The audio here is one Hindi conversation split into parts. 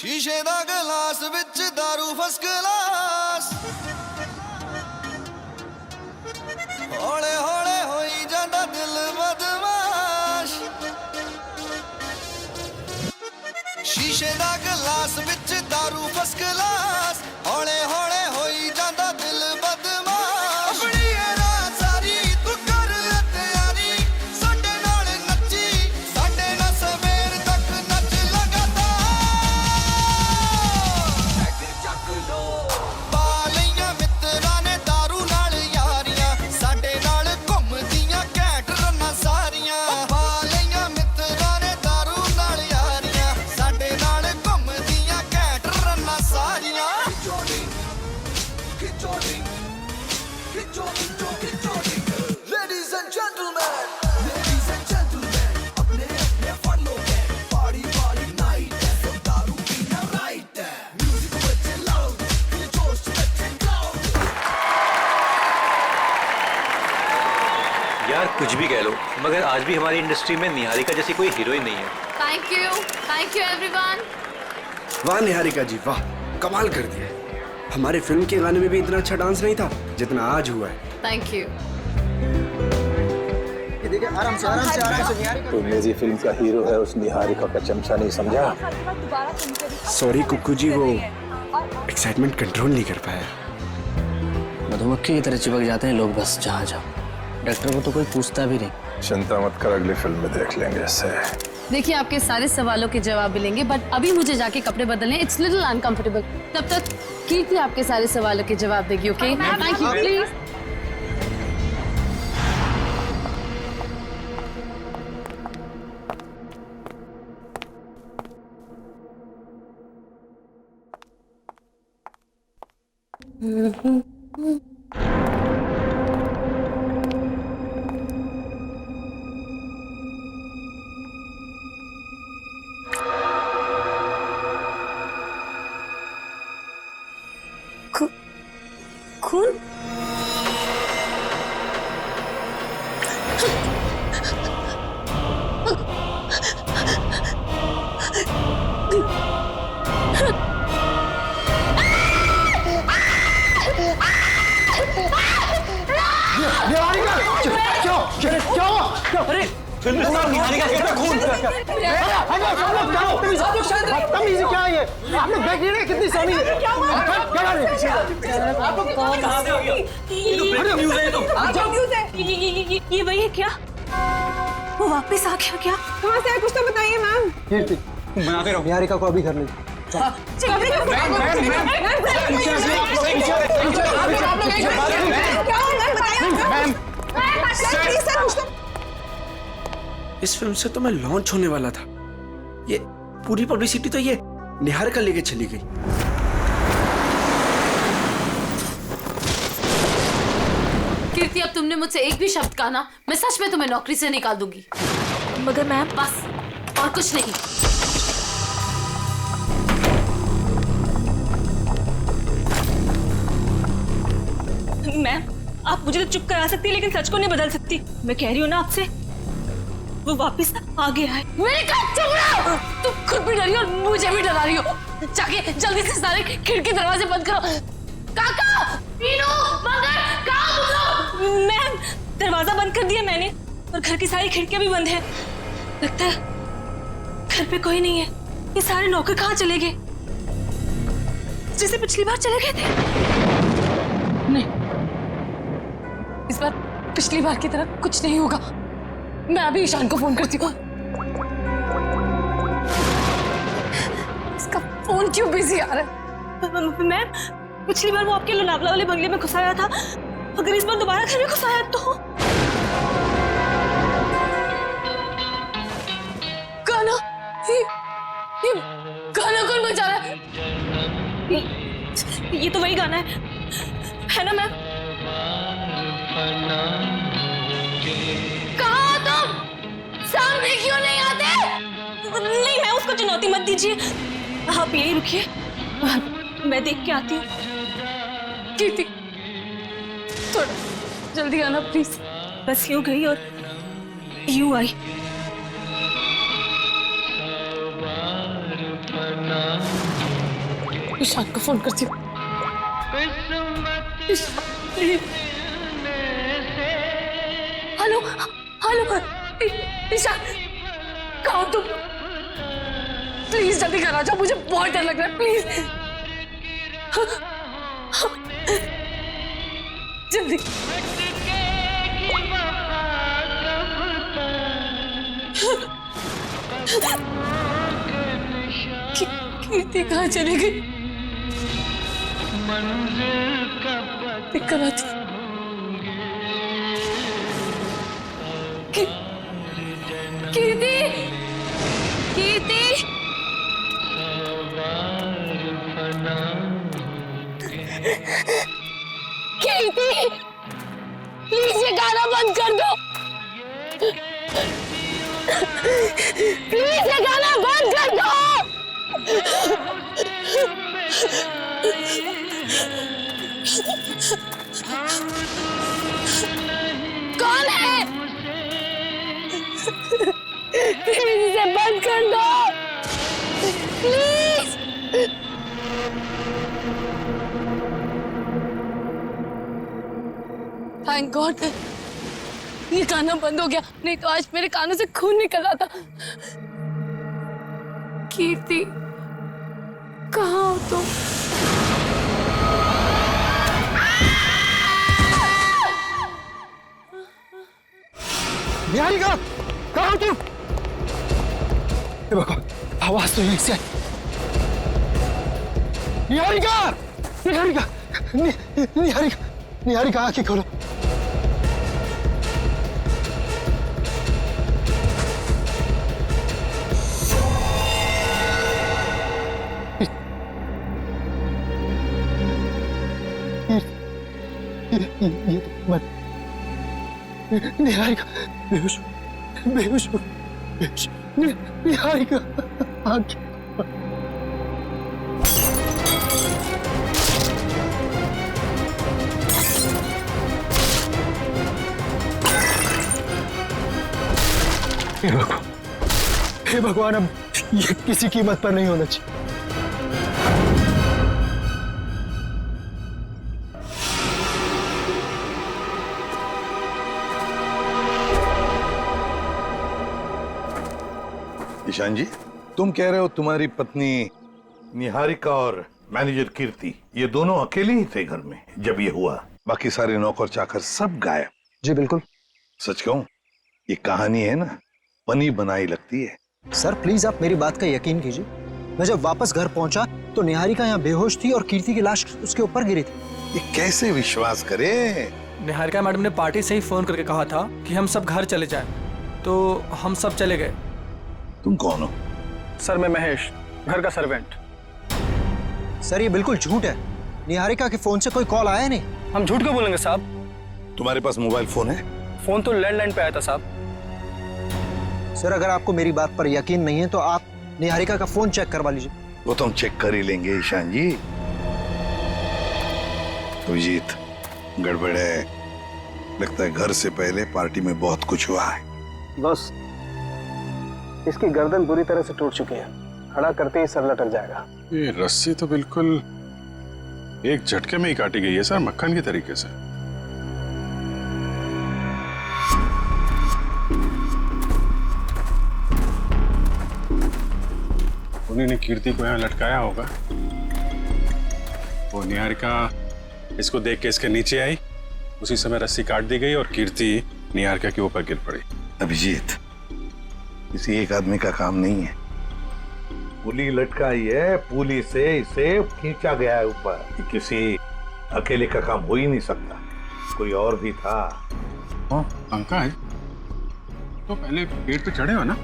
शीशे दा गिलास विच दारू फर्स्ट क्लास हौले हौले होई जांदा दिल बदमाश शीशे दा गिलास विच दारू फर्स्ट क्लास हौले हौले होई जांदा दिल बदमाश अपनी रात सारी तू कर ले तैयारी साडे नाल नच्ची साडे नाल सवेर तक नच लगातार चक लो पा लईयां मित्रां ने दारू नाल यारियां साडे नाल घुमदियां घैंट रन्नां सारियां पा लईयां मित्रां ने दारू नाल यारियां साडे नाल घुमदियां घैंट रन्नां सारियां Ladies and gentlemen, अपने अपने फॉलो है party party night है so दारू पीना right है music बजे loud दिल जोश बजे cloud यार कुछ भी कह लो मगर आज भी हमारी इंडस्ट्री में निहारिका जैसी कोई हीरोइन नहीं है। Thank you everyone. वाह निहारिका जी वाह, कमाल कर दिया। हमारे फिल्म के गाने में भी इतना अच्छा डांस नहीं था जितना आज हुआ है। Thank you. देखिए आराम से निहारिका। तो मेरी फिल्म का हीरो है उस निहारिका का चमचा नहीं समझा। सॉरी कुक्कू जी, वो एक्साइटमेंट कंट्रोल नहीं कर पाया। मधुमक्खी की तरह चिपक जाते हैं लोग बस जहाँ जाओ। डॉक्टर को तो कोई पूछता भी नहीं। चिंता मत कर, अगली फिल्म में देख लेंगे ऐसे। देखिए आपके सारे सवालों के जवाब मिलेंगे बट अभी मुझे जाके कपड़े बदलने, इट्स लिटिल अनकंफर्टेबल। तब तक कीर्ति आपके सारे सवालों के जवाब देगी। Okay thank you please. खून फिल्म में निहारिका के खून क्या है ये? आप लोग देख रहे हैं कितनी सोनी है? क्या ये वही है क्या? वो वापस आ गया क्या? कहाँ से आया कुछ तो बताइए मैम। कीर्ति बनाते रहो, निहारिका को अभी कर लीजिए। इस फिल्म से तो मैं लॉन्च होने वाला था, ये पूरी पब्लिसिटी तो ये निहारिका लेके चली गई। कीर्ति अब तुमने मुझसे एक भी शब्द कहा ना, मैं सच में तुम्हें नौकरी से निकाल दूंगी। मगर मैम बस और कुछ नहीं। मैम आप मुझे तो चुप करा सकती है लेकिन सच को नहीं बदल सकती। मैं कह रही हूँ ना आपसे, वो वापस आ गया है। मेरे चुप रहो। तुम खुद भी डरी और मुझे भी डरा रही हो। जाके जल्दी से सारे खिड़की दरवाजे बंद करो। काका, मीनू, मगर, कहाँ तुम लोग? मैम दरवाजा बंद कर दिया मैंने और घर की सारी खिड़कियां भी बंद है। लगता है घर पे कोई नहीं है। ये सारे नौकर कहाँ चले गए? जैसे पिछली बार चले गए थे। नहीं, इस बार पिछली बार की तरह कुछ नहीं होगा। मैं अभी ईशान को फोन करती हूँ। इसका फोन क्यों बिजी आ रहा है? मैम पिछली बार वो आपके लोनावला वाले बंगले में घुसाया था, अगर इस बार दोबारा घर में घुसाया तो? गाना, ये गाना कौन बजा रहा है? ये तो वही गाना है ना मैम? कहाँ तुम? सामने क्यों नहीं आते? नहीं मैं उसको चुनौती मत दीजिए, आप यही रुकिए, मैं देख के आती हूँ। कीर्ति थोड़ा जल्दी आना प्लीज। बस यूं गई और यूं आई। बना ईशान को फोन करती हूँ। हेलो हेलो ईशान, कहाँ हो तुम? प्लीज जल्दी घर आ जाओ, मुझे बहुत डर लग रहा है, प्लीज जल्दी। कीर्ति कहाँ चली गई? दिक्कत आती। कीर्ति, कीर्ति, कीर्ति, प्लीज ये गाना बंद कर दो, प्लीज ये गाना बंद कर दो। कौन है? प्लीज इसे बंद कर दो, प्लीज। थैंक गॉड ये गाना बंद हो गया, नहीं तो आज मेरे कानों से खून निकल रहा था। कीर्ति कहाँ हो तुम? निहारिका, कहाँ हो तुम? हे भगवान, आवाज तो यहीं से आई। निहारिका, निहारिका, निहारिका, निहारिका, आंखें खोलो। ये मत, निहारिका बेहोश, बेहोश, बेहोश, निहारिका आंखें। हे भगवान, अब ये किसी कीमत पर नहीं होना चाहिए। ईशान जी, तुम कह रहे हो तुम्हारी पत्नी निहारिका और मैनेजर कीर्ति ये दोनों अकेले ही थे घर में जब ये हुआ? बाकी सारे नौकर चाकर सब गायब? जी बिल्कुल। सच कहूं, ये कहानी है ना, बनी बनाई लगती है। सर प्लीज आप मेरी बात का यकीन कीजिए, मैं जब वापस घर पहुंचा तो निहारिका यहाँ बेहोश थी और कीर्ति की लाश उसके ऊपर गिरी थी। ये कैसे विश्वास करे? निहारिका मैडम ने पार्टी से ही फोन करके कहा था कि हम सब घर चले जाएं, तो हम सब चले गए। तुम कौन हो? सर मैं महेश, घर का सर्वेंट। सर ये बिल्कुल झूठ है, निहारिका के फोन से कोई कॉल आया नहीं। हम झूठ क्यों बोलेंगे साहब? तुम्हारे पास मोबाइल फोन है? फोन तो लैंडलाइन पे आया था साहब। सर अगर आपको मेरी बात पर यकीन नहीं है तो आप निहारिका का फोन चेक करवा लीजिए। वो तो हम चेक कर ही लेंगे ईशान जी। अभिजीत, गड़बड़ है, लगता है घर से पहले पार्टी में बहुत कुछ हुआ है। बस इसकी गर्दन बुरी तरह से टूट चुकी है, खड़ा करते ही सर लटक जाएगा। ये रस्सी तो बिल्कुल एक झटके में ही काटी गई है सर, मक्खन के तरीके से। उन्हीं ने कीर्ति को यहाँ लटकाया होगा। वो निहारिका इसको देख के इसके नीचे आई, उसी समय रस्सी काट दी गई और कीर्ति निहारिका के ऊपर गिर पड़ी। अभिजीत, किसी एक आदमी का काम नहीं है। पुली लटकाई है, पुली से इसे खींचा गया है ऊपर। ये किसी अकेले का काम हो ही नहीं सकता, कोई और भी था। पंकज, तो पहले पेड़ पे चढ़े हो ना?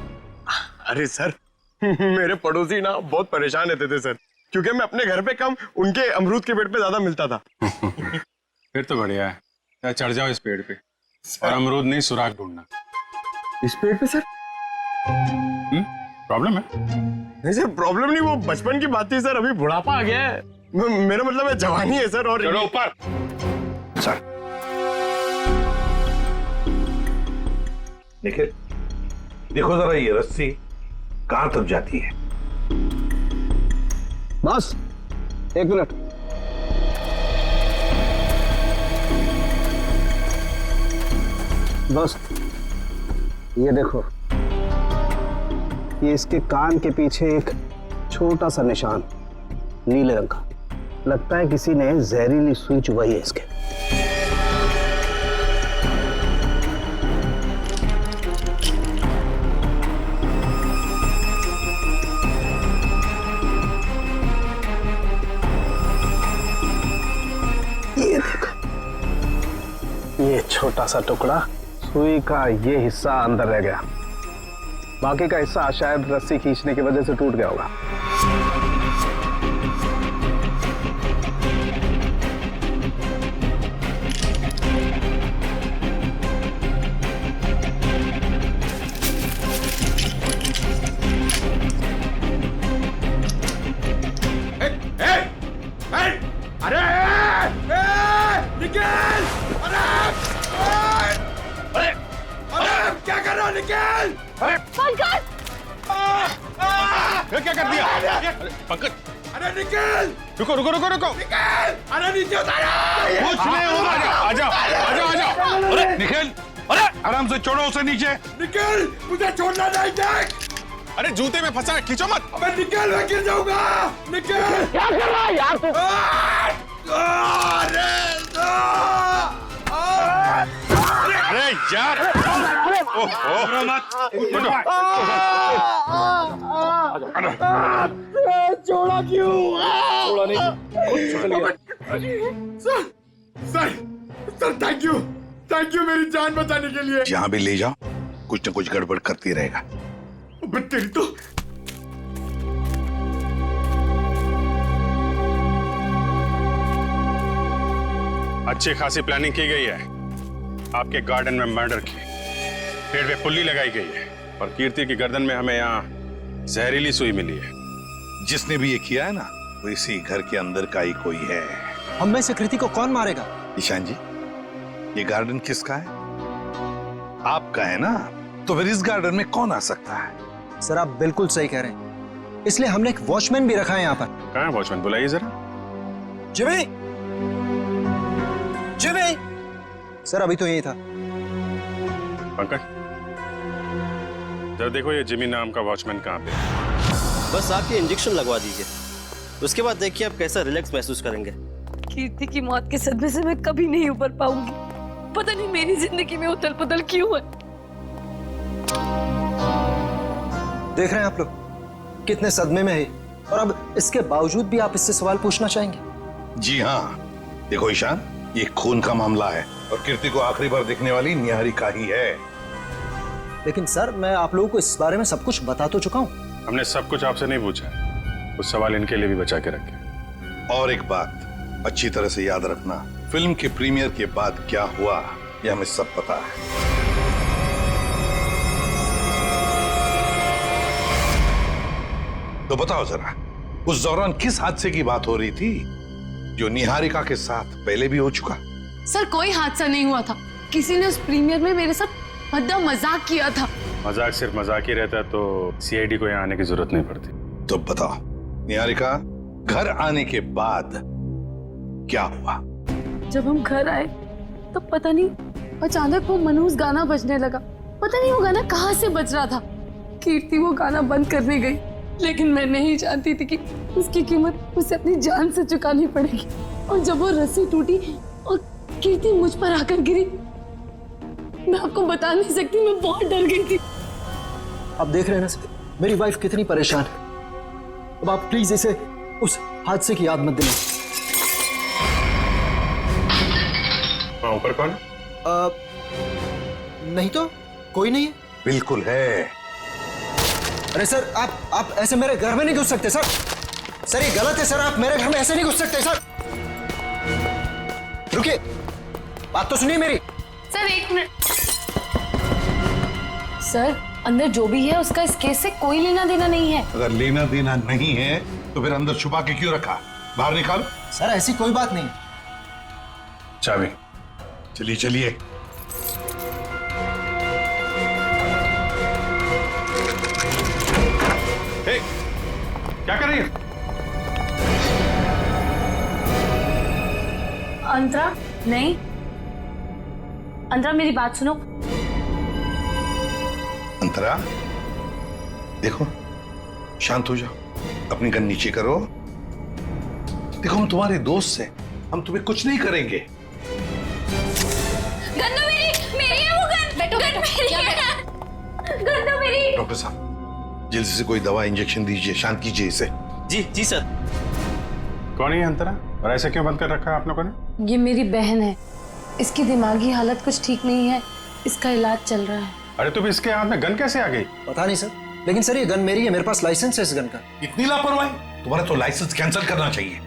अरे सर, मेरे पड़ोसी ना बहुत परेशान रहते थे सर, क्योंकि मैं अपने घर पे कम, उनके अमरूद के पेड़ पे ज्यादा मिलता था। फिर तो बढ़िया है, या चढ़ जाओ इस पेड़ पे और अमरूद नहीं सुराग ढूंढना। इस पेड़ पे सर? प्रॉब्लम है? नहीं सर, प्रॉब्लम नहीं, वो बचपन की बात थी सर, अभी बुढ़ापा आ गया है। मेरा मतलब है जवानी है सर। और चलो ऊपर। सर निखिल, देखो जरा ये रस्सी कहां तक जाती है। बस एक मिनट। दोस्त, ये देखो, ये इसके कान के पीछे एक छोटा सा निशान, नीले रंग का। लगता है किसी ने जहरीली सुई चुभाई है इसके। ये देखो, ये छोटा सा टुकड़ा, सुई का ये हिस्सा अंदर रह गया। बाकी का हिस्सा शायद रस्सी खींचने की वजह से टूट गया होगा। क्या कर दिया पंकज? अरे निकल! रुको रुको रुको रुको! निकल! अरे नीचे उतारो! कुछ नहीं होगा। आजा आजा आजा! अरे निकल! अरे आराम से छोड़ो उसे नीचे। निकल! मुझे छोड़ना नहीं देख! अरे जूते में फंसा है, खींचो मत। अबे निकल, मैं गिर जाऊंगा। निकल! क्या कर रहा है यार तू? अरे यार! ओहो मत! छोड़ा क्यों? छोड़ा नहीं। सर थैंक यू मेरी जान बचाने के लिए। जहां भी ले जाओ कुछ न कुछ गड़बड़ करती रहेगा। तेरी तो अच्छी खासी प्लानिंग की गई है। आपके गार्डन में मर्डर की, पेड़ पे पुल्ली लगाई गई है और कीर्ति की गर्दन में हमें यहाँ जहरीली सुई मिली है। जिसने भी ये किया है ना, वो इसी घर के अंदर का ही कोई है। हम में से कृति को कौन मारेगा? ईशान जी, ये गार्डन किसका है? आपका है ना, तो फिर इस गार्डन में कौन आ सकता है? सर आप बिल्कुल सही कह रहे हैं, इसलिए हमने एक वॉचमैन भी रखा है यहाँ पर। कहाँ है वॉचमैन? बुलाइए जरा। जिमी! जिमी! सर अभी तो यही था। पंकज, जरा देखो ये जिमी नाम का वॉचमैन कहाँ पे है। बस आप ये इंजेक्शन लगवा दीजिए, उसके बाद देखिए आप कैसा रिलैक्स महसूस करेंगे। कीर्ति की मौत के सदमे से मैं कभी नहीं उबर पाऊंगी। पता नहीं मेरी जिंदगी में उथल पुथल क्यों है। देख रहे हैं आप लोग कितने सदमे में है, और अब इसके बावजूद भी आप इससे सवाल पूछना चाहेंगे? जी हाँ, देखो ईशान, ये खून का मामला है और कीर्ति को आखिरी बार दिखने वाली निहारिका ही है। लेकिन सर मैं आप लोगों को इस बारे में सब कुछ बता तो चुका हूँ। हमने सब कुछ आपसे नहीं पूछा, कुछ सवाल इनके लिए भी बचा के रखे। और एक बात अच्छी तरह से याद रखना, फिल्म के प्रीमियर के बाद क्या हुआ ये हमें सब पता है। तो बताओ जरा, उस दौरान किस हादसे की बात हो रही थी जो निहारिका के साथ पहले भी हो चुका? सर कोई हादसा नहीं हुआ था, किसी ने उस प्रीमियर में मेरे साथ भद्दा मजाक किया था। मजाक सिर्फ मजाक ही रहता तो सीआईडी को यहाँ आने की जरूरत नहीं पड़ती। तो बताओ निहारिका, घर आने के बाद क्या हुआ? जब हम घर आए तो पता नहीं अचानक वो मनहूस गाना बजने लगा। पता नहीं वो गाना कहाँ से बज रहा था। कीर्ति वो गाना बंद करने गई, लेकिन मैं नहीं जानती थी कि उसकी कीमत उसे अपनी जान से चुकानी पड़ेगी। और जब वो रस्सी टूटी और कीर्ति मुझ पर आकर गिरी, मैं आपको बता नहीं सकती, मैं बहुत डर गई थी। आप देख रहे हैं ना सर, मेरी वाइफ कितनी परेशान है। अब आप प्लीज इसे उस हादसे की याद मत दिलाएं। वहाँ ऊपर कौन? नहीं तो कोई नहीं है। बिल्कुल है। अरे सर आप ऐसे मेरे घर में नहीं घुस सकते सर। सर ये गलत है सर, आप मेरे घर में ऐसे नहीं घुस सकते सर। रुकिए, बात तो सुनिए मेरी। सर एक मिनट। सर अंदर जो भी है उसका इस केस से कोई लेना देना नहीं है। अगर लेना देना नहीं है तो फिर अंदर छुपा के क्यों रखा? बाहर निकालो। सर ऐसी कोई बात नहीं। चाबी। चलिए चलिए। क्या कर रही है? अंतरा नहीं, अंतरा मेरी बात सुनो। अंतरा देखो, शांत हो जाओ, अपनी गन नीचे करो। देखो हम तुम्हारे दोस्त हैं, हम तुम्हें कुछ नहीं करेंगे। गन तो मेरी है वो गन। गन मेरी है। गन तो मेरी। डॉक्टर साहब जल्दी से कोई दवा इंजेक्शन दीजिए, शांत कीजिए इसे। जी जी सर। कौन है ये अंतरा और ऐसे क्यों बंद कर रखा है आप लोगों ने? ये मेरी बहन है, इसकी दिमागी हालत कुछ ठीक नहीं है, इसका इलाज चल रहा है। अरे तो इसके हाथ में गन कैसे आ गई? पता नहीं सर, लेकिन सर ये गन मेरी है, मेरे पास लाइसेंस है इस गन का। इतनी लापरवाही, तुम्हारा तो लाइसेंस कैंसिल करना चाहिए।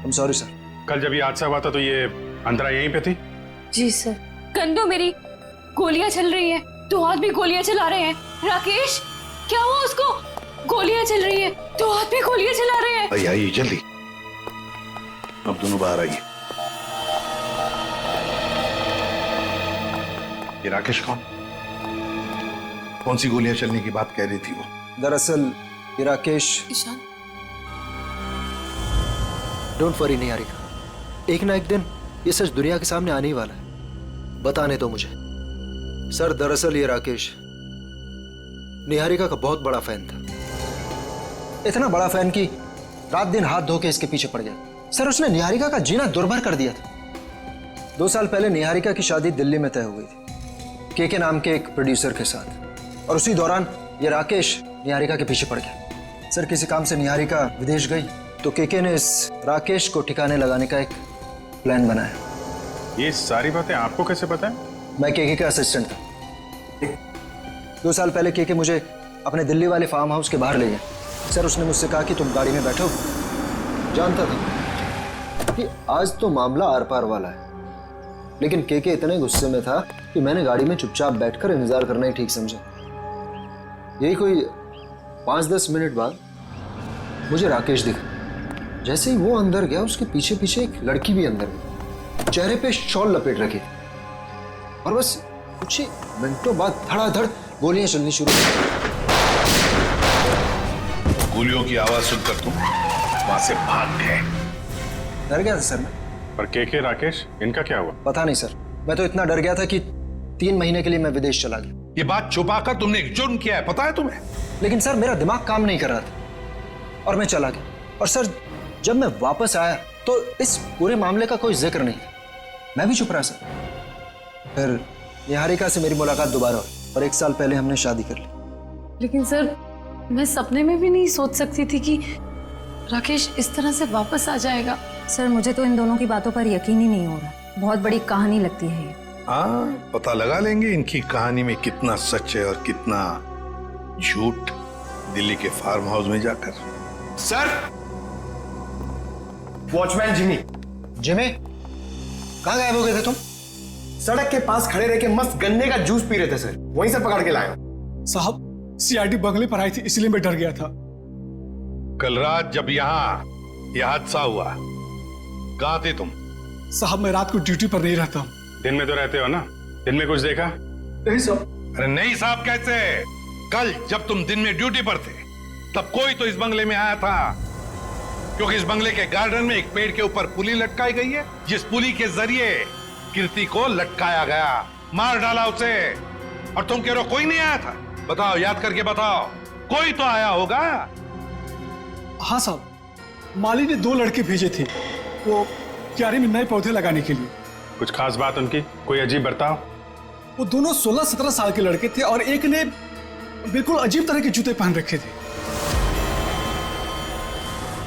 I'm sorry sir. कल जब ये हादसा हुआ था तो ये अंतरा यहीं पे थी? जी सर। गन तो मेरी, गोलियां चल रही हैं, दो हाथ भी गोलियां चला रहे हैं। राकेश क्या हुआ उसको? गोलियां चल रही हैं, दो हाथ भी गोलियां चला रहे हैं। आइए आइए जल्दी, अब दोनों बाहर आइए। ये राकेश कौन सी गोलियां चलने की बात कह रही थी वो? दरअसल ये राकेश। ईशान डोंट वरी निहारिका, एक ना एक दिन ये सच दुनिया के सामने आने ही वाला है, बताने दो मुझे। सर दरअसल ये राकेश निहारिका का बहुत बड़ा फैन था, इतना बड़ा फैन कि रात दिन हाथ धो के इसके पीछे पड़ गया। सर उसने निहारिका का जीना दुर्भर कर दिया था। 2 साल पहले निहारिका की शादी दिल्ली में तय हो गई थी के नाम के एक प्रोड्यूसर के साथ, और उसी दौरान ये राकेश निहारिका के पीछे पड़ गया। सर किसी काम से निहारिका विदेश गई तो के ने इस राकेश को ठिकाने लगाने का एक प्लान बनाया। ये सारी बातें आपको कैसे पता है? मैं के का असिस्टेंट था। 2 साल पहले के मुझे अपने दिल्ली वाले फार्म हाउस के बाहर ले गया। सर उसने मुझसे कहा कि तुम गाड़ी में बैठो। जानता था कि आज तो मामला आर पार वाला है, लेकिन के इतने गुस्से में था कि मैंने गाड़ी में चुपचाप बैठकर इंतजार करना ही ठीक समझा। यही कोई 5-10 मिनट बाद मुझे राकेश दिखा। जैसे ही वो अंदर गया उसके पीछे पीछे एक लड़की भी अंदर गई, चेहरे पे शॉल लपेट रखी, और बस कुछ ही मिनटों बाद धड़ाधड़ गोलियां चलनी शुरू हुई। गोलियों की आवाज सुनकर तुम वहां से भाग गए। डर गया था सर मैं। पर के राकेश इनका क्या हुआ? पता नहीं सर, मैं तो इतना डर गया था कि 3 महीने के लिए मैं विदेश चला गया। ये बात छुपाकर तुमने एक जुर्म किया है, पता है तुम्हें? लेकिन सर मेरा दिमाग काम नहीं कर रहा था और मैं चला गया। और सर जब मैं वापस आया तो इस पूरे मामले का कोई जिक्र नहीं था। मैं भी चुप रहा सर। फिर निहारिका से मेरी मुलाकात दोबारा हुई और 1 साल पहले हमने शादी कर ली। लेकिन सर मैं सपने में भी नहीं सोच सकती थी कि राकेश इस तरह से वापस आ जाएगा। सर मुझे तो इन दोनों की बातों पर यकीन ही नहीं हो रहा, बहुत बड़ी कहानी लगती है ये। हाँ, पता लगा लेंगे इनकी कहानी में कितना सच है और कितना झूठ, दिल्ली के फार्म हाउस में जाकर। Sir watchman Jimmy. जिमी कहाँ गायब हो गए थे तुम? सड़क के पास खड़े रह के मस्त गन्ने का जूस पी रहे थे सर, वहीं से पकड़ के लाया। साहब सीआईडी बंगले पर आई थी, इसलिए मैं डर गया था। कल रात जब यहाँ यह हादसा हुआ कहाँ थे तुम? साहब मैं रात को ड्यूटी पर नहीं रहता। दिन में तो रहते हो ना, दिन में कुछ देखा? नहीं साहब। अरे नहीं साहब कैसे? कल जब तुम दिन में ड्यूटी पर थे तब कोई तो इस बंगले में आया था, क्योंकि इस बंगले के गार्डन में एक पेड़ के ऊपर पुली लटकाई गई है, जिस पुली के जरिए कीर्ति को लटकाया गया, मार डाला उसे। और तुम कह रहे हो कोई नहीं आया था? बताओ, याद करके बताओ, कोई तो आया होगा। हाँ साहब, माली ने 2 लड़के भेजे थे वो क्यारी में नए पौधे लगाने के लिए। कुछ खास बात उनकी? कोई अजीब बर्ताव? वो दोनों 16-17 साल के लड़के थे और एक ने बिल्कुल अजीब तरह के जूते पहन रखे थे।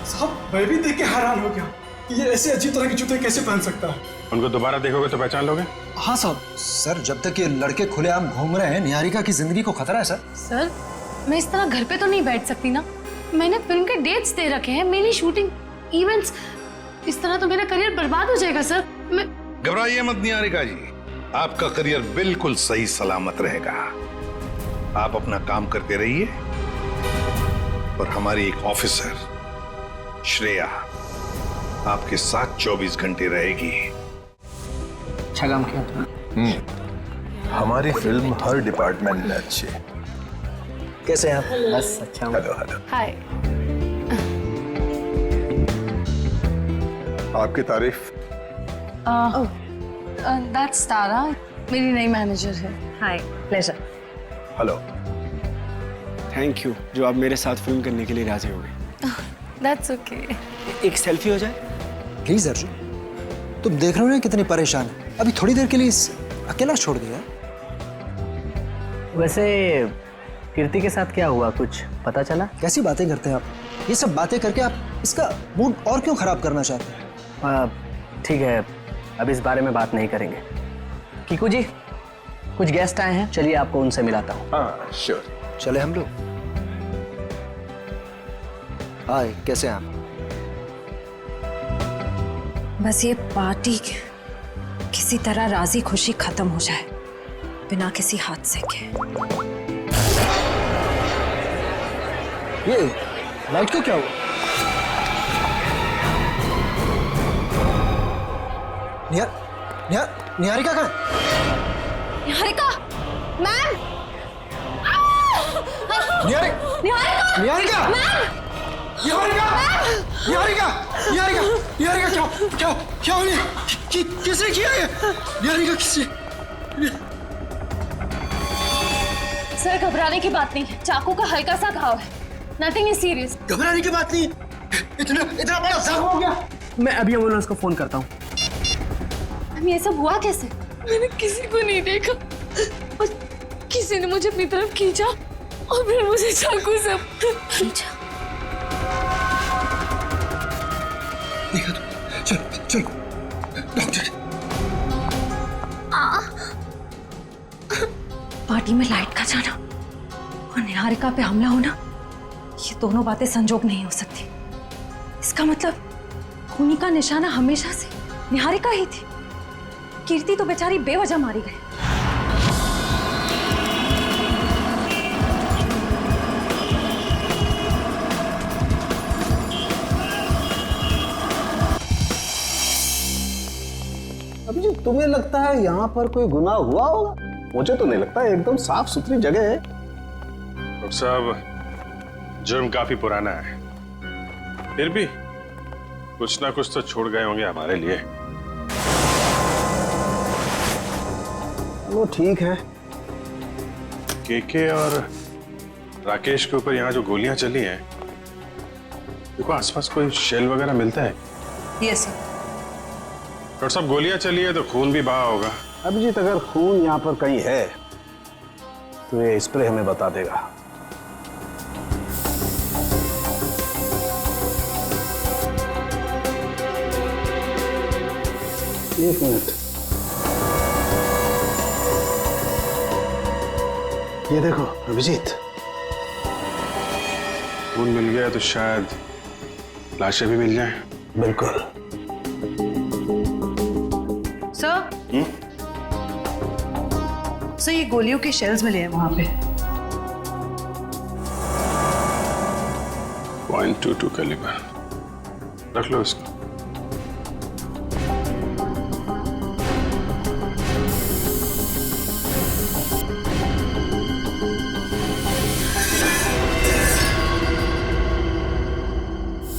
साहब मैं भी देख के हैरान हो गया कि ये ऐसे अजीब तरह के जूते कैसे पहन सकता है। उनको दोबारा देखोगे तो पहचान लोगे? हाँ साहब। सर जब तक ये लड़के खुलेआम घूम रहे हैं, निहारिका की जिंदगी को खतरा है सर। सर मैं इस तरह घर पे तो नहीं बैठ सकती ना, मैंने फिल्म के डेट्स दे रखे हैं, मेरी शूटिंग, इवेंट्स, इस तरह तो मेरा करियर बर्बाद हो जाएगा सर। मैं घबराइए मत निहारिका जी, आपका करियर बिल्कुल सही सलामत रहेगा। आप अपना काम करते रहिए और हमारी एक ऑफिसर श्रेया आपके साथ 24 घंटे रहेगी। अच्छा काम किया तुमने। हमारी फिल्म हर डिपार्टमेंट में अच्छी है। कैसे हैं आप? बस अच्छा हूँ। Hello hello. हाय। आपकी तारीफ दैट्स तारा, मेरी नई मैनेजर है। Hi, pleasure. Hello. Thank you जो आप मेरे साथ फिल्म करने के लिए राजी हो गए। That's okay. एक सेल्फी हो जाए? प्लीज अर्जुन, तुम देख रहे हो ना कितनी परेशान है, अभी थोड़ी देर के लिए अकेला छोड़ दिया। वैसे कीर्ति के साथ क्या हुआ, कुछ पता चला? कैसी बातें करते हैं आप? ये सब बातें करके आप इसका मूड और क्यों खराब करना चाहते हैं? ठीक है, अब इस बारे में बात नहीं करेंगे। कीकू जी, कुछ गेस्ट आए हैं, चलिए आपको उनसे मिलाता हूँ। हाँ श्योर। चले हम लोग। हाय, कैसे हैं आप? बस ये पार्टी किसी तरह राजी खुशी खत्म हो जाए, बिना किसी हादसे के। ये लाइट का क्या हुआ? निहारिका कहाँ है? निहारिका, मैम! निहारिका! निहारिका! क्या हो रही है? किसने किया ये? निहारिका किसने? सर, घबराने की बात नहीं है, चाकू का हल्का सा घाव है, नथिंग इज सीरियस। घबराने की बात नहीं, इतना बड़ा जख्म हो गया। मैं अभी एम्बुलेंस को फोन करता हूँ। ये सब हुआ कैसे? मैंने किसी को नहीं देखा और किसी ने मुझे अपनी तरफ खींचा और फिर मुझे चाकू से खींचा। चल डॉक्टर। पार्टी में लाइट का जाना और निहारिका पे हमला होना, ये दोनों बातें संजोग नहीं हो सकती। इसका मतलब खूनी का निशाना हमेशा से निहारिका ही थी। कीर्ति तो बेचारी बेवजह मारी गई। अभी जी, तुम्हें लगता है यहाँ पर कोई गुनाह हुआ होगा? मुझे तो नहीं लगता, एकदम साफ सुथरी जगह है। डॉक्टर साहब, जुर्म काफी पुराना है, फिर भी कुछ ना कुछ तो छोड़ गए होंगे हमारे लिए। वो ठीक है। केके और राकेश के ऊपर यहाँ जो गोलियां चली हैं, देखो आसपास कोई शेल वगैरह मिलता है? Yes sir. डॉक्टर साहब, गोलियां चली है तो खून भी बहा होगा। अभिजीत, अगर खून यहाँ पर कहीं है तो ये स्प्रे हमें बता देगा। एक मिनट, ये देखो अभिजीत, खून मिल गया तो शायद लाशें भी मिल जाएं। बिल्कुल। सर, सर ये गोलियों के शेल्स मिले हैं वहां पे। .22 कैलिबर, रख लो इसको।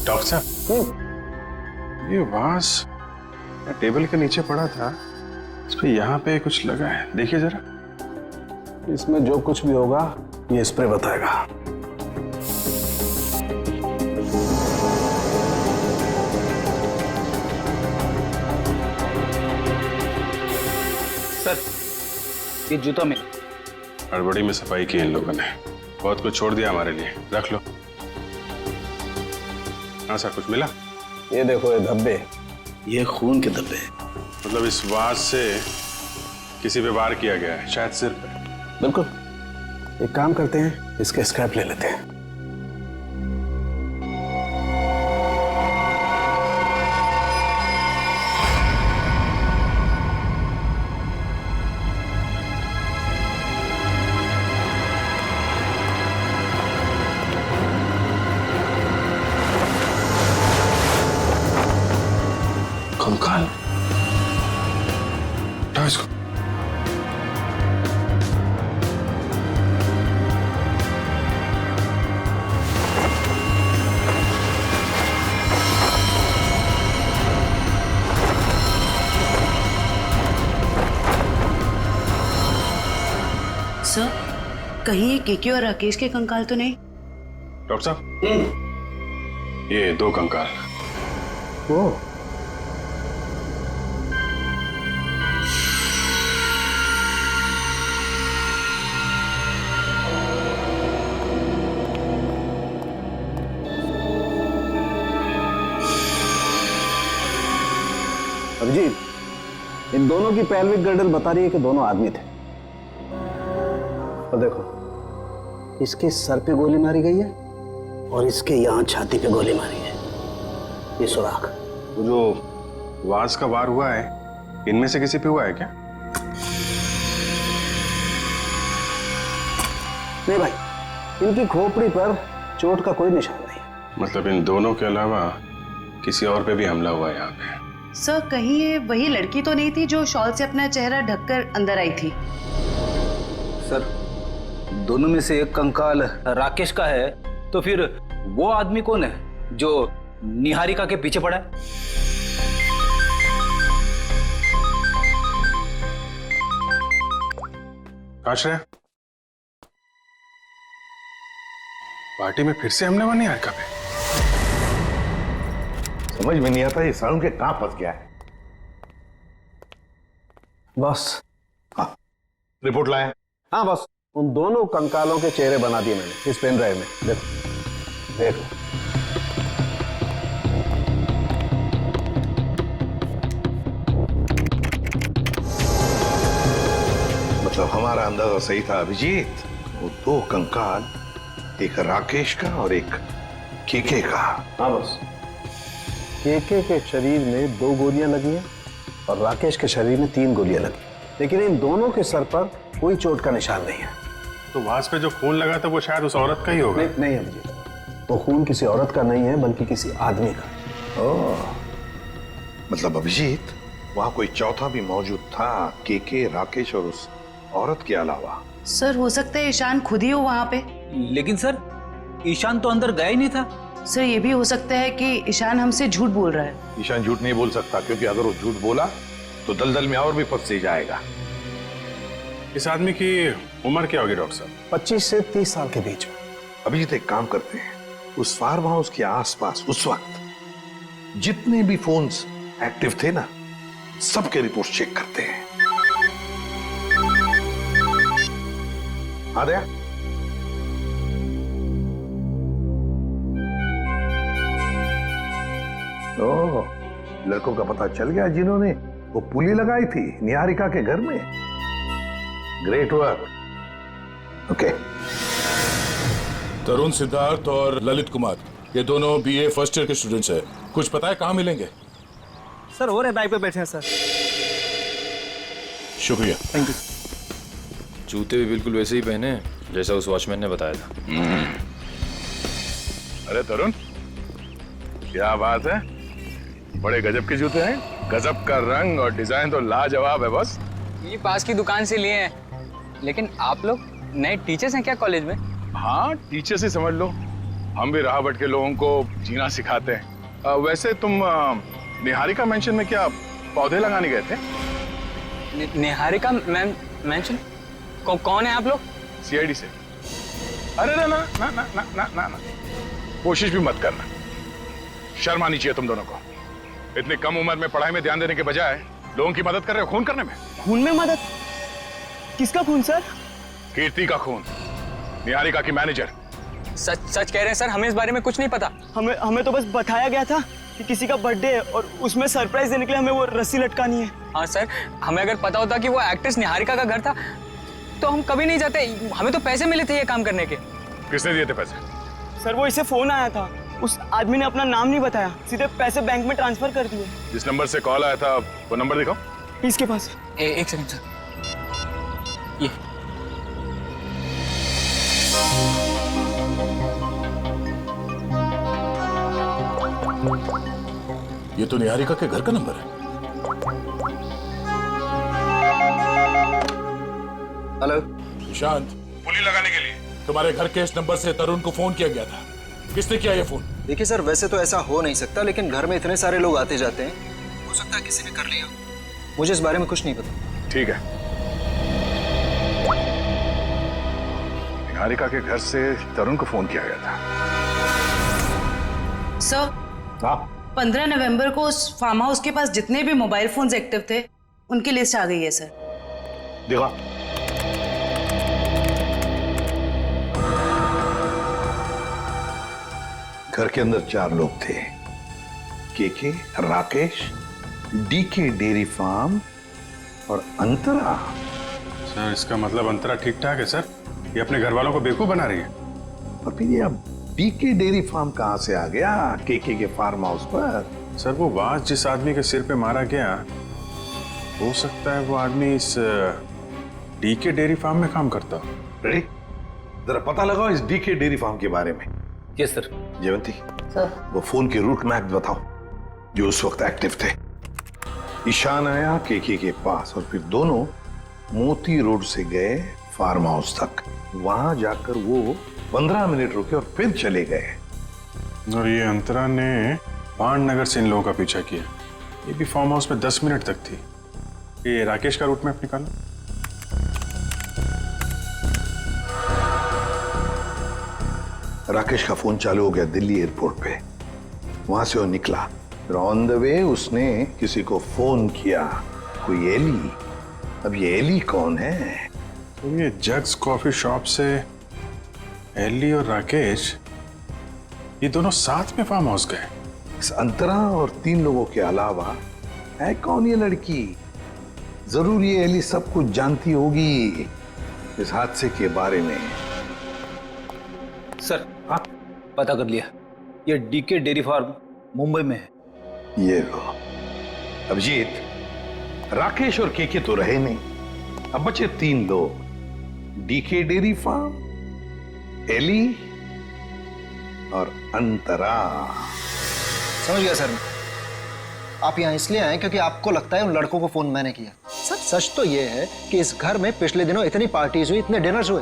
डॉक्टर साहब, ये वास टेबल के नीचे पड़ा था, इस पे यहाँ पे कुछ लगा है, देखिए जरा। इसमें जो कुछ भी होगा ये स्प्रे बताएगा। सर, ये जूता में हड़बड़ी में सफाई की इन लोगों ने, बहुत कुछ छोड़ दिया हमारे लिए, रख लो। हाँ सर, कुछ मिला? ये देखो, ये धब्बे, ये खून के धब्बे। मतलब इस वास से किसी पे वार किया गया है, शायद सिर पे। बिल्कुल। एक काम करते हैं, इसके स्क्रैप ले लेते हैं। कंकाल, उठाओ इसको। कहीं ये केके और राकेश के कंकाल तो नहीं? डॉक्टर साहब, ये 2 कंकाल। वो अभिजीत, इन दोनों की पेल्विक गर्डल बता रही है कि दोनों आदमी थे। और देखो, इसके सर पे गोली मारी गई है और इसके यहां छाती पे गोली मारी है। ये सुराख। वो जो वास का वार हुआ है, इनमें से किसी पे हुआ है क्या? नहीं भाई, इनकी खोपड़ी पर चोट का कोई निशान नहीं है। मतलब इन दोनों के अलावा किसी और पे भी हमला हुआ है यहाँ पे? सर, कहीं ये वही लड़की तो नहीं थी जो शॉल से अपना चेहरा ढककर अंदर आई थी? सर, दोनों में से एक कंकाल राकेश का है, तो फिर वो आदमी कौन है जो निहारिका के पीछे पड़ा है? आश्रय, पार्टी में फिर से हमला हुआ निहारिका पे? समझ में नहीं आता ये साउंड के कहां फंस गया है। बस। हाँ, रिपोर्ट लाए? हाँ बस, उन दोनों कंकालों के चेहरे बना दिए मैंने इस पेन ड्राइव में। देखो देखो। मतलब हमारा अंदाजा सही था अभिजीत। वो 2 कंकाल, एक राकेश का और एक केके का। हाँ बस, केके के शरीर में 2 गोलियां लगी हैं और राकेश के शरीर में 3 गोलियां लगी, लेकिन इन दोनों के सर पर कोई चोट का निशान नहीं है। तो वास पे जो खून लगा था वो शायद उस औरत का ही होगा। नहीं अभिजीत, वो खून किसी औरत का नहीं है बल्कि किसी आदमी का। ओह, मतलब अभिजीत वहां कोई चौथा भी मौजूद था, केके, राकेश और उस औरत के अलावा। सर, हो सकता है ईशान खुद ही हो वहां पे। लेकिन सर, ईशान तो अंदर गया ही नहीं था। सर, ये भी हो सकता है कि ईशान हमसे झूठ बोल रहा है। ईशान झूठ नहीं बोल सकता, क्योंकि अगर वो झूठ बोला तो दलदल में और भी फंस ही जाएगा। इस आदमी की उम्र क्या होगी डॉक्टर साहब? 25 से 30 साल के बीच में। अभिजीत, एक काम करते हैं, उस फार्म हाउस के आसपास उस वक्त जितने भी फोन्स एक्टिव थे ना, सबके रिपोर्ट चेक करते हैं। आ गया? ओह, लड़कों का पता चल गया जिन्होंने वो पुली लगाई थी निहारिका के घर में। Great work. ओके। तरुण, सिद्धार्थ और ललित कुमार, ये दोनों बीए फर्स्ट ईयर के स्टूडेंट्स हैं। कुछ पता है कहाँ मिलेंगे? सर, वो रहे बाइक पे बैठे हैं सर। शुक्रिया। Thank you. जूते भी बिल्कुल वैसे ही पहने जैसा उस वॉचमैन ने बताया था। अरे तरुण, क्या बात है, बड़े गजब के जूते हैं। गजब का रंग और डिजाइन तो लाजवाब है बस। ये पास की दुकान से लिए हैं। लेकिन आप लोग नए टीचर्स हैं क्या कॉलेज में? हाँ, टीचर्स ही समझ लो। हम भी राह भटके लोगों को जीना सिखाते हैं। वैसे तुम निहारिका मेंशन में क्या पौधे लगाने गए थे? निहारिका मेंशन? कौन है आप लोग? सीआईडी से। अरे ना ना ना ना ना ना ना ना, कोशिश भी मत करना। शर्म आनी चाहिए तुम दोनों को। इतनी कम उम्र में पढ़ाई में ध्यान देने के बजाय लोगों की मदद कर रहे हो खून करने में। खून में मदद? किसका खून सर? कीर्ति का खून, निहारिका की मैनेजर। सच कह रहे हैं सर, हमें इस बारे में कुछ नहीं पता। हमें तो बस बताया गया था कि किसी का बर्थडे है और उसमें सरप्राइज देने के लिए हमें वो रस्सी लटकानी है। हाँ सर, हमें अगर पता होता कि वो एक्ट्रेस निहारिका का घर था तो हम कभी नहीं जाते। हमें तो पैसे मिले थे ये काम करने के। किसने दिए थे पैसे? सर, वो इसे फोन आया था, उस आदमी ने अपना नाम नहीं बताया, सीधे पैसे बैंक में ट्रांसफर कर दिए। जिस नंबर से कॉल आया था वो नंबर दिखाओ। इसके पास। एक सेकंड सर, ये तो निहारिका के घर का नंबर है। हेलो निशांत, पुली लगाने के लिए तुम्हारे घर के इस नंबर से तरुण को फोन किया गया था। किसने किया ये फोन? देखिए सर, वैसे तो ऐसा हो नहीं सकता, लेकिन घर में इतने सारे लोग आते जाते हैं, हो सकता है किसी ने कर लिया। मुझे इस बारे में कुछ नहीं पता। ठीक है, निहारिका के घर से तरुण को फोन किया गया था। सर, हाँ 15 नवंबर को उस फार्म हाउस के पास जितने भी मोबाइल फोन्स एक्टिव थे उनकी लिस्ट आ गई है सर। देखा, घर के अंदर 4 लोग थे, KK, Rakesh, DK dairy farm और अंतरा। सर इसका मतलब अंतरा ठीक ठाक है सर, ये अपने घर वालों को बेवकूफ बना रही है। और फिर ये अब डीके डेयरी फार्म कहां से आ गया केके के फार्म हाउस पर? सर वो बाज जिस आदमी के सिर पे मारा गया, हो सकता है वो आदमी इस डीके डेयरी फार्म में काम करता हो। रेडी, जरा पता लगाओ इस डीके डेयरी फार्म के बारे में। Yes sir. जयवंती, सर, वो फोन के रूट मैप बताओ जो उस वक्त एक्टिव थे। ईशान आया केके के पास और फिर दोनों मोती रोड से गए फार्म हाउस तक। वहां जाकर वो 15 मिनट रुके और फिर चले गए। और ये अंतरा ने पान नगर से इन लोगों का पीछा किया। ये भी फार्म हाउस में 10 मिनट तक थी। ये राकेश का रूट मैप निकालो। राकेश का फोन चालू हो गया दिल्ली एयरपोर्ट पे। वहां से वो निकला, फिर ऑन द वे उसने किसी को फोन किया, कोई एली। अब ये एली कौन है? तो ये जग्स कॉफी शॉप से एली और राकेश, ये दोनों साथ में फार्म हाउस गए। इस अंतरा और 3 लोगों के अलावा है कौन ये लड़की? जरूर ये एली सब कुछ जानती होगी इस हादसे के बारे में। सर, हाँ पता कर लिया, ये डीके डेयरी फार्म मुंबई में है। ये लो अभिजीत, राकेश और केके तो रहे नहीं, अब बचे 3 लोग, डीके डेयरी फार्म, एली और अंतरा। समझ गया सर। आप यहाँ इसलिए आए क्योंकि आपको लगता है उन लड़कों को फोन मैंने किया। सर सच तो ये है कि इस घर में पिछले दिनों इतनी पार्टीज हुई, इतने डिनर्स हुए,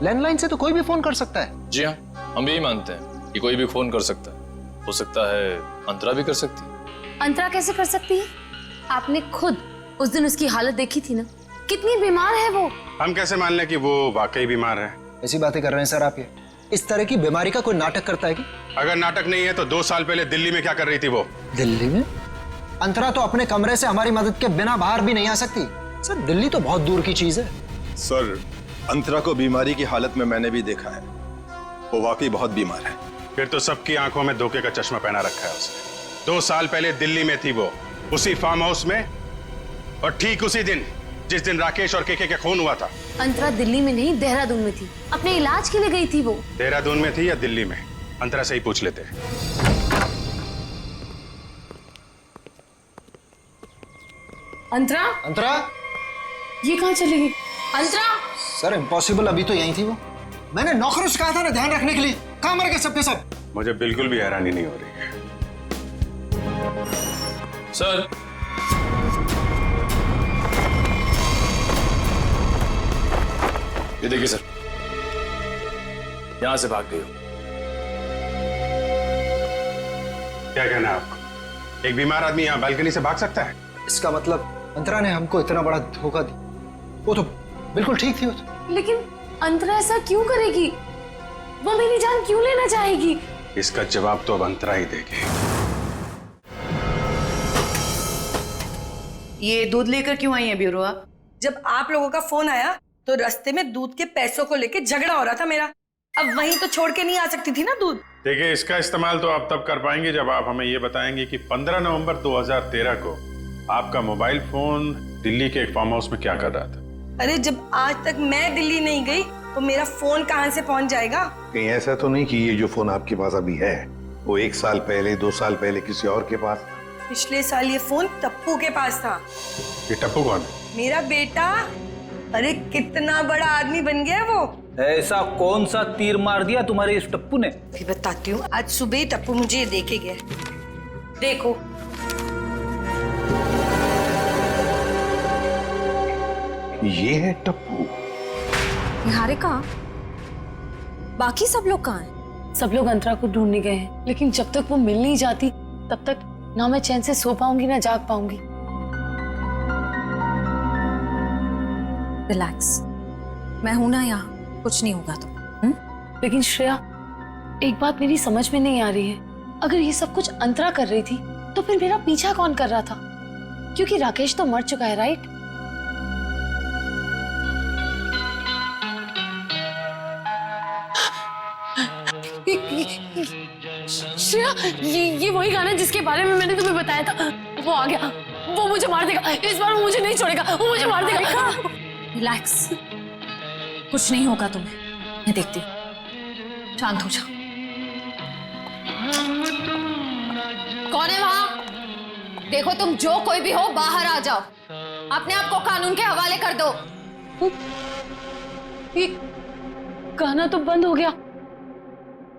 लैंडलाइन से तो कोई भी फोन कर सकता है। जी हाँ, हम यही मानते हैं कि कोई भी फोन कर सकता है। हो सकता है अंतरा भी कर सकती है। अंतरा कैसे कर सकती है? आपने खुद उस दिन उसकी हालत देखी थी ना, कितनी बीमार है वो। हम कैसे मान लें कि वो वाकई बीमार है? ऐसी बातें कर रहे हैं सर आप। ये इस तरह की बीमारी का कोई नाटक करता है कि? अगर नाटक नहीं है तो 2 साल पहले दिल्ली में क्या कर रही थी वो? दिल्ली में? अंतरा तो अपने कमरे से हमारी मदद के बिना बाहर भी नहीं आ सकती। सर दिल्ली तो बहुत दूर की चीज है। सर अंतरा को बीमारी की हालत में मैंने भी देखा है, वो वाकई बहुत बीमार है। फिर तो सबकी आंखों में धोखे का चश्मा पहना रखा है उसने। 2 साल पहले दिल्ली में थी वो, उसी फार्म हाउस में, और ठीक उसी दिन जिस दिन राकेश और केके का खून हुआ था। अंतरा दिल्ली में नहीं, देहरादून में थी, अपने इलाज के लिए गई थी वो। देहरादून में थी या दिल्ली में? अंतरा से ही पूछ लेते हैं। अंतरा? अंतरा? ये कहाँ चली गई? अंतरा? सर इम्पॉसिबल, अभी तो यही थी वो। मैंने नौकरों से कहा था ना ध्यान रखने के लिए, कहाँ मर गए सबके सब? मुझे बिल्कुल भी हैरानी नहीं हो रही है। सर, ये देखिए सर, यहां से भाग गई हो। क्या कहना है आपको? एक बीमार आदमी यहाँ बालकनी से भाग सकता है? इसका मतलब अंतरा ने हमको इतना बड़ा धोखा दिया। वो तो बिल्कुल ठीक थी वो तो। लेकिन अंतरा ऐसा क्यों करेगी? वो मेरी जान क्यों लेना चाहेगी? इसका जवाब तो अब अंतरा ही देगी। ये दूध लेकर क्यों आई है ब्यूरो? जब आप लोगों का फोन आया तो रास्ते में दूध के पैसों को लेके झगड़ा हो रहा था मेरा। अब वहीं तो छोड़ के नहीं आ सकती थी ना दूध। देखिए, इसका इस्तेमाल तो आप तब कर पाएंगे जब आप हमें ये बताएंगे कि 15 नवंबर 2013 को आपका मोबाइल फोन दिल्ली के एक फार्म हाउस में क्या कर रहा था। अरे जब आज तक मैं दिल्ली नहीं गई तो मेरा फोन कहाँ से पहुंच जाएगा? कहीं ऐसा तो नहीं कि ये जो फोन आपके पास अभी है वो 1 साल पहले 2 साल पहले किसी और के पास? पिछले साल ये फोन टप्पू के पास था। ये टप्पू कौन है? मेरा बेटा। अरे कितना बड़ा आदमी बन गया वो। ऐसा कौन सा तीर मार दिया तुम्हारे इस टप्पू ने? फिर बताती हूँ। आज सुबह ही टप्पू मुझे ये देके गया। देखो, ये है टप्पू। निहारिका, बाकी सब लोग कहाँ हैं? सब लोग अंतरा को ढूंढने गए हैं, लेकिन जब तक वो मिल नहीं जाती तब तक ना मैं चैन से सो पाऊंगी ना जाग पाऊंगी। रिलैक्स, मैं हूं ना यहाँ, कुछ नहीं होगा। तो लेकिन श्रेया, एक बात मेरी समझ में नहीं आ रही है। अगर ये सब कुछ अंतरा कर रही थी तो फिर मेरा पीछा कौन कर रहा था? क्योंकि राकेश तो मर चुका है, राइट? श्रेया, ये वही गाना है जिसके बारे में मैंने तुम्हें बताया था। वो आ गया, वो मुझे मार देगा। इस बार वो मुझे नहीं छोड़ेगा, वो मुझे मार देगा। रिलैक्स, कुछ नहीं होगा तुम्हें, मैं देखती हूँ। शांत हो जाओ। कौन है वहां? देखो, तुम जो कोई भी हो बाहर आ जाओ। अपने आप को कानून के हवाले कर दो। ये गाना तो बंद हो गया।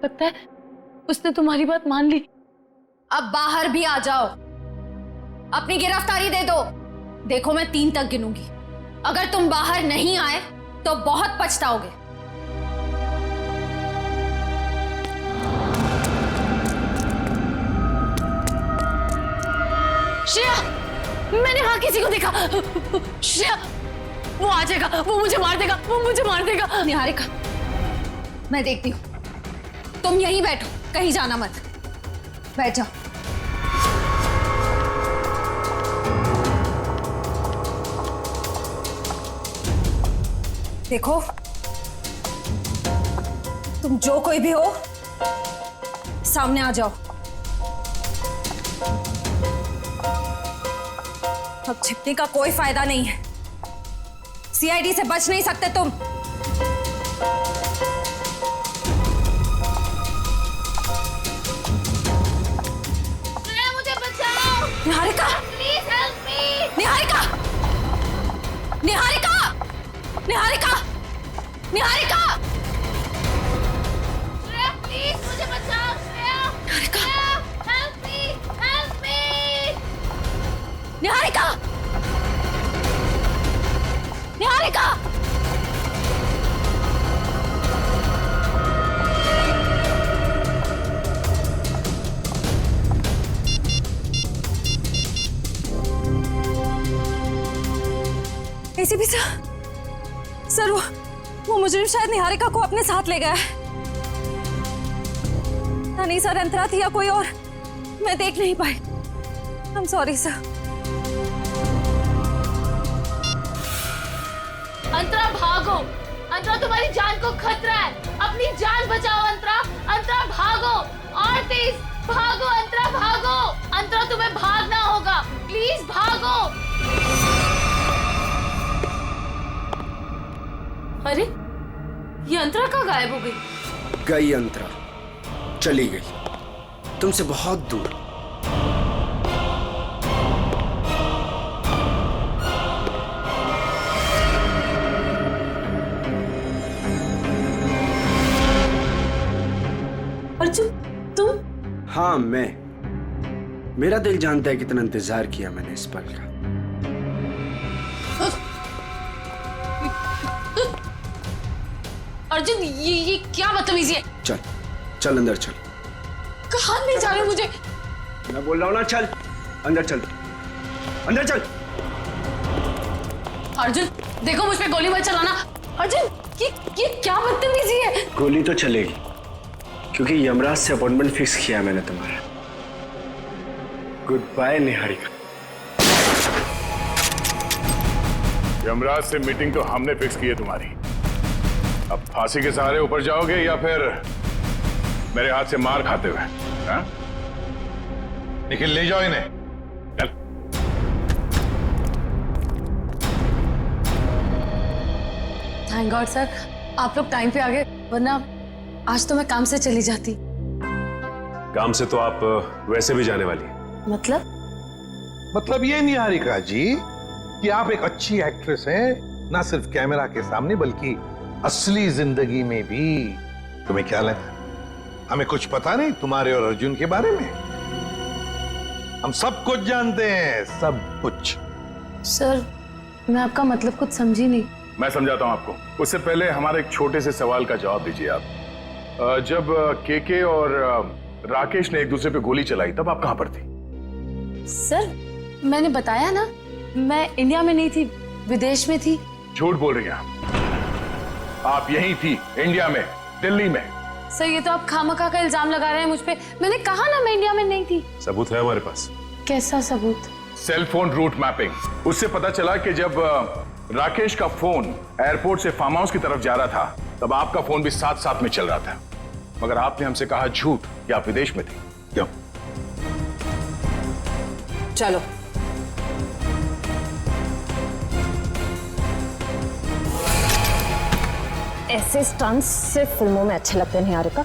लगता है उसने तुम्हारी बात मान ली। अब बाहर भी आ जाओ, अपनी गिरफ्तारी दे दो। देखो, मैं 3 तक गिनूंगी। अगर तुम बाहर नहीं आए तो बहुत पछताओगे। श्रेया, मैंने वहां किसी को देखा। श्रेया, वो आ जाएगा, वो मुझे मार देगा, वो मुझे मार देगा। निहारिका, मैं देखती हूँ। तुम यहीं बैठो, कहीं जाना मत। बैठ जाओ। देखो, तुम जो कोई भी हो सामने आ जाओ। अब छिपने का कोई फायदा नहीं है। सीआईडी से बच नहीं सकते तुम। मुझे बचाओ। Niharika, please help me. Niharika, Niharika, Niharika, Niharika, Shreya, please मुझे बचाओ। Shreya, Niharika, help me, help me. Niharika, Niharika, ACP sir, वो मुजरिम शायद निहारिका को अपने साथ ले गया है। नहीं सर, अंतरा थी या कोई और, मैं देख नहीं पाई। I am sorry sir. Antara, भागो। अंतरा, तुम्हारी जान को खतरा है। अपनी जान बचाओ अंतरा। अंतरा, भागो और तेज भागो। अंतरा, भागो। अंतरा, तुम्हें भागना होगा। प्लीज भागो। अरे, ये अंतरा कहाँ गायब हो गई? गई अंतरा, चली गई तुमसे बहुत दूर। अर्जुन, तुम? हाँ, मैं। मेरा दिल जानता है कितना इंतजार किया मैंने इस पल का। अर्जुन, ये क्या बदतमीजी है? चल चल अंदर चल। कहाँ ले जा रहे मुझे? मैं बोल रहा हूँ ना, चल अंदर चल, अंदर चल। अर्जुन, देखो, मुझ पे गोली मत चलाना। अर्जुन, ये क्या बदतमीजी है? गोली तो चलेगी, क्योंकि यमराज से अपॉइंटमेंट फिक्स किया मैंने तुम्हारा। Good bye Niharika. यमराज से मीटिंग तो हमने फिक्स की है तुम्हारी। अब फांसी के सहारे ऊपर जाओगे या फिर मेरे हाथ से मार खाते हुए? हाँ? निखिल, ले जाओ इन्हें। चल। थैंक गॉड सर, आप लोग टाइम पे आ गए, वरना आज तो मैं काम से चली जाती। काम से तो आप वैसे भी जाने वाली हैं। मतलब ये निहारिका जी कि आप एक अच्छी एक्ट्रेस हैं, ना सिर्फ कैमरा के सामने बल्कि असली जिंदगी में भी। तुम्हें क्या लगा हमें कुछ पता नहीं तुम्हारे और अर्जुन के बारे में? हम सब कुछ जानते हैं, सब कुछ। सर, मैं आपका मतलब कुछ समझी नहीं। मैं समझाता हूं आपको। उससे पहले हमारे एक छोटे से सवाल का जवाब दीजिए आप। जब केके और राकेश ने एक दूसरे पे गोली चलाई तब आप कहां पर थी? सर, मैंने बताया ना, मैं इंडिया में नहीं थी, विदेश में थी। झूठ बोल रही हैं आप यहीं थी, इंडिया में, दिल्ली में। सर ये तो आप खामखा का इल्जाम लगा रहे हैं मुझ पे। मैंने कहा ना मैं इंडिया में नहीं थी। सबूत है हमारे पास। कैसा सबूत? Cell phone route mapping. उससे पता चला कि जब राकेश का फोन एयरपोर्ट से फार्म हाउस की तरफ जा रहा था तब आपका फोन भी साथ साथ में चल रहा था, मगर आपने हमसे कहा झूठ कि आप विदेश में थे। क्यों? चलो ऐसे स्टंट्स सिर्फ फिल्मों में अच्छे लगते हैं निहारिका।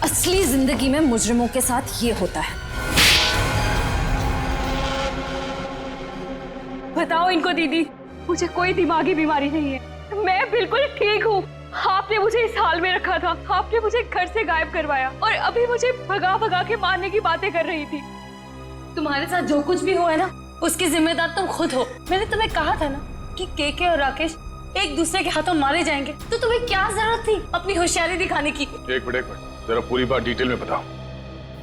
असली जिंदगी में मुजरिमों के साथ ये होता है। बताओ इनको दीदी, मुझे कोई दिमागी बीमारी नहीं है, मैं बिल्कुल ठीक हूँ। आपने मुझे इस हाल में रखा था, आपने मुझे घर से गायब करवाया और अभी मुझे भगा भगा के मारने की बातें कर रही थी। तुम्हारे साथ जो कुछ भी हुआ है ना उसकी जिम्मेदार तुम खुद हो। मैंने तुम्हें कहा था ना कि केके और राकेश एक दूसरे के हाथों मारे जाएंगे, तो तुम्हें क्या जरूरत थी अपनी होशियारी दिखाने की? एक मिनट जरा पूरी बात डिटेल में बताओ।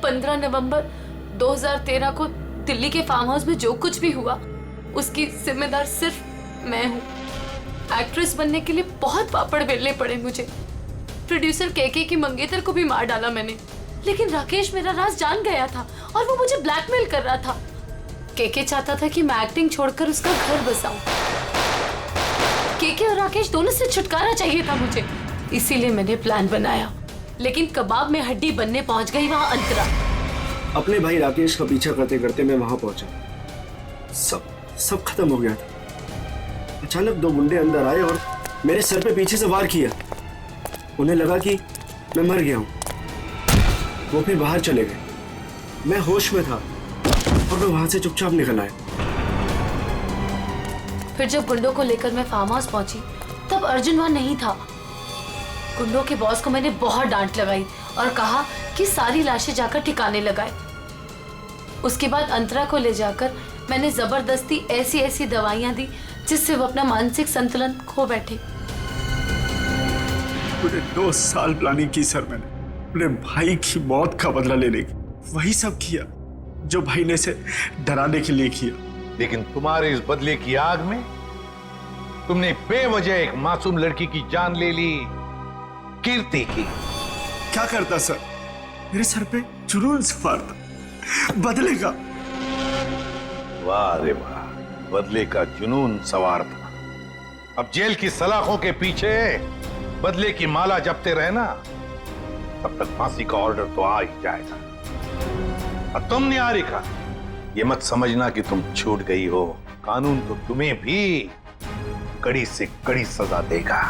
15 नवंबर 2013 को दिल्ली के फार्म हाउस में जो कुछ भी हुआ उसकी जिम्मेदार सिर्फ मैं हूँ। एक्ट्रेस बनने के लिए बहुत पापड़ बेलने पड़े मुझे। प्रोड्यूसर केके की मंगेतर को भी मार डाला मैंने, लेकिन राकेश मेरा राज जान गया था और वो मुझे ब्लैकमेल कर रहा था। केके चाहता था कि मैं एक्टिंग छोड़कर उसका घर बसाऊं। केके और राकेश दोनों से छुटकारा चाहिए था मुझे, इसीलिए मैंने प्लान बनाया। लेकिन कबाब में हड्डी बनने पहुंच गई वहां अंतरा। अपने भाई राकेश का पीछा करते करते मैं वहां पहुंचा। सब खत्म हो गया था। अचानक दो गुंडे अंदर आए और मेरे सर पे पीछे से वार किया। उन्हें लगा कि मैं मर गया हूं। वो फिर बाहर चले गए। मैं होश में था और मैं वहां से चुपचाप निकल आया। फिर जब गुंडों को लेकर मैं फार्म हाउस पहुंची तब अर्जुन वहां नहीं था। गुंडों के बॉस को मैंने बहुत डांट लगाई और कहा कि सारी लाशें जाकर ठिकाने लगाए। उसके बाद अंतरा को ले जाकर मैंने जबरदस्ती ऐसी दवाइयां दी जिससे वो अपना मानसिक संतुलन खो बैठे। पूरे 2 साल प्लानिंग की सर मैंने अपने भाई की मौत का बदला लेने की। वही सब किया जो भाई ने इसे डराने के लिए किया। लेकिन तुम्हारे इस बदले की आग में तुमने बेवजह एक मासूम लड़की की जान ले ली, कीर्ति की। क्या करता सर? मेरे सर पे जुनून सवार था बदले का। वाह रे वाह, बदले का जुनून सवार था। अब जेल की सलाखों के पीछे बदले की माला जपते रहना, तब तक फांसी का ऑर्डर तो आ ही जाएगा। और तुम निहारिका, ये मत समझना कि तुम छूट गई हो। कानून तो तुम्हें भी कड़ी से कड़ी सजा देगा।